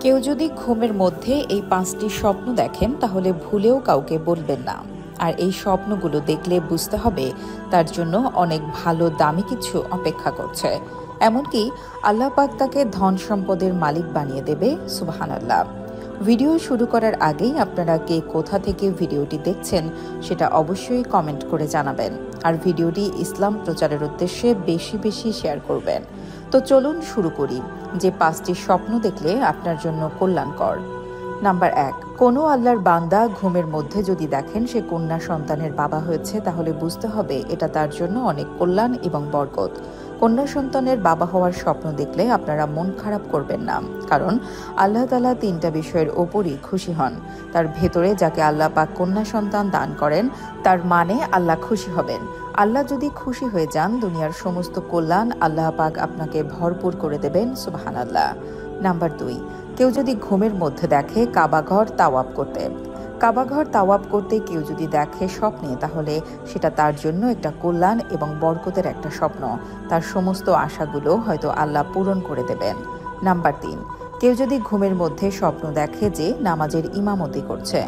কেউ যদি ঘুমের মধ্যে এই 5টি স্বপ্ন দেখেন তাহলে ভুলেও কাউকে বলবেন না। আর এই স্বপ্নগুলো দেখলে বুঝতে হবে তার জন্য অনেক ভালো দামি কিছু অপেক্ষা করছে। এমনকি আল্লাহ পাক তাকে ধন সম্পদের মালিক বানিয়ে দেবে। সুবহানাল্লাহ। ভিডিও শুরু করার আগেই আপনারা কে কোথা থেকে ভিডিওটি দেখছেন সেটা অবশ্যই কমেন্ট করে জানাবেন। আর ভিডিওটি ইসলাম প্রচারের উদ্দেশ্যে বেশি বেশি শেয়ার করবেন। তো চলুন শুরু করি যে 5টি স্বপ্ন দেখলে আপনার জন্য কল্যাণকর। নাম্বার 1, কোনো আল্লাহর বান্দা ঘুমের মধ্যে যদি দেখেন সে কন্যা সন্তানের বাবা হয়েছে তাহলে বুঝতে হবে এটা তার জন্য অনেক কল্যাণ এবং বরকত। কন্যা সন্তানের বাবা হওয়ার স্বপ্ন দেখলে আপনারা মন খারাপ করবেন না, কারণ আল্লাহ তাআলা 3টা বিষয়ের ওপরই খুশি হন। তার ভেতরে যাকে আল্লাহ পাক কন্যা সন্তান দান করেন তার মানে আল্লাহ খুশি হবেন। আল্লাহ যদি খুশি হয়ে যান দুনিয়ার সমস্ত কল্যাণ আল্লাহ পাক আপনাকে ভরপুর করে দেবেন। সুবহানাল্লাহ। নাম্বার 2, কেউ যদি ঘুমের মধ্যে দেখে কাবাঘর তাওয়াব করতে। কাবাঘর তাওয়াব করতে কেউ যদি দেখে স্বপ্নে তাহলে সেটা তার জন্য একটা কল্যাণ এবং বরকতের একটা স্বপ্ন। তার সমস্ত আশাগুলো হয়তো আল্লাহ পূরণ করে দেবেন। নাম্বার 3, কেউ যদি ঘুমের মধ্যে স্বপ্ন দেখে যে নামাজের ইমামতি করছে,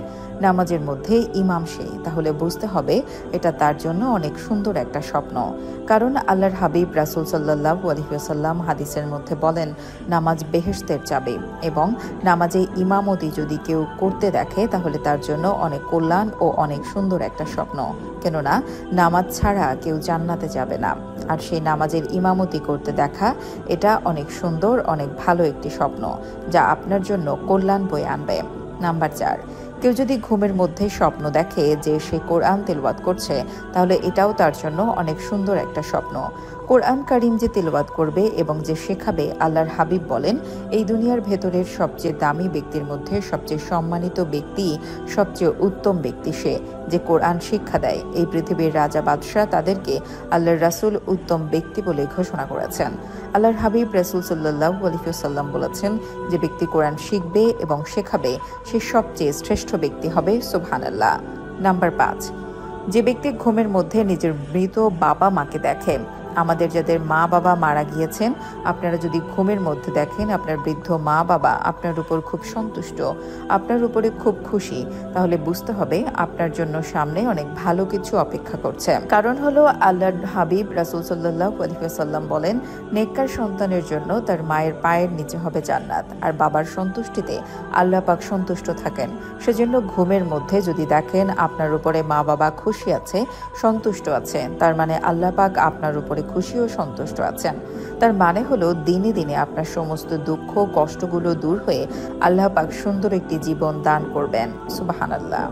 নামাজের মধ্যে ইমাম সে, তাহলে বুঝতে হবে এটা তার জন্য অনেক সুন্দর একটা স্বপ্ন। কারণ আল্লাহর হাবিব রাসূল সাল্লাল্লাহু আলাইহি ওয়াসাল্লাম হাদিসের মধ্যে বলেন নামাজ বেহেশতের চাবি, এবং নামাজে ইমামতি যদি কেউ করতে দেখে তাহলে তার জন্য অনেক কল্যাণ ও অনেক সুন্দর একটা স্বপ্ন। কেননা নামাজ ছাড়া কেউ জান্নাতে যাবে না, আর সেই নামাজের ইমামতি করতে দেখা এটা অনেক সুন্দর, অনেক ভালো একটি স্বপ্ন যা আপনার জন্য কল্যাণ বয়ে আনবে। নাম্বার 4, কেউ যদি ঘুমের মধ্যে স্বপ্ন দেখে যে সে কোরআন তেলাওয়াত করছে তাহলে এটাও তার জন্য অনেক সুন্দর একটা স্বপ্ন। কোরআন কারীম যে তেলাওয়াত করবে এবং যে শেখাবে, আল্লাহর হাবিব বলেন এই দুনিয়ার ভেতরের সবচেয়ে দামি ব্যক্তির মধ্যে সবচেয়ে সম্মানিত ব্যক্তি, সবচেয়ে উত্তম ব্যক্তি সে যে কোরআন শিক্ষা দেয়। এই পৃথিবীর রাজা বাদশাহ তাদেরকে আল্লাহর রাসূল উত্তম ব্যক্তি বলে ঘোষণা করেছেন। আল্লাহর হাবিব রাসূল সাল্লাল্লাহু আলাইহি ওয়াসাল্লাম বলেছেন যে ব্যক্তি কোরআন শিখবে এবং শেখাবে সে সবচেয়ে শ্রেষ্ঠ ব্যক্তি হবে। সুবহানাল্লাহ। নাম্বার 5, যে ব্যক্তি ঘুমের মধ্যে নিজের মৃত বাবা মাকে দেখে। আমাদের যাদের মা বাবা মারা গিয়েছেন, আপনারা যদি ঘুমের মধ্যে দেখেন আপনার বৃদ্ধ মা বাবা আপনার উপর খুব সন্তুষ্ট, আপনার উপরে খুব খুশি, তাহলে বুঝতে হবে আপনার জন্য সামনে অনেক ভালো কিছু অপেক্ষা করছে। কারণ হলো আল্লাহর হাবিব রাসূল সাল্লাল্লাহু আলাইহি ওয়াসাল্লাম বলেন নেককার সন্তানের জন্য তার মায়ের পায়ের নিচে হবে জান্নাত, আর বাবার সন্তুষ্টিতে আল্লাহ পাক সন্তুষ্ট থাকেন। সেজন্য ঘুমের মধ্যে যদি দেখেন আপনার উপরে মা বাবা খুশি আছে, সন্তুষ্ট আছে, তার মানে আল্লাহ পাক আপনার উপরে খুশি ও সন্তুষ্ট আছেন। তার মানে হলো দিনে দিনে আপনার সমস্ত দুঃখ কষ্টগুলো দূর হয়ে আল্লাহ পাক সুন্দর একটি জীবন দান করবেন। সুবহানাল্লাহ।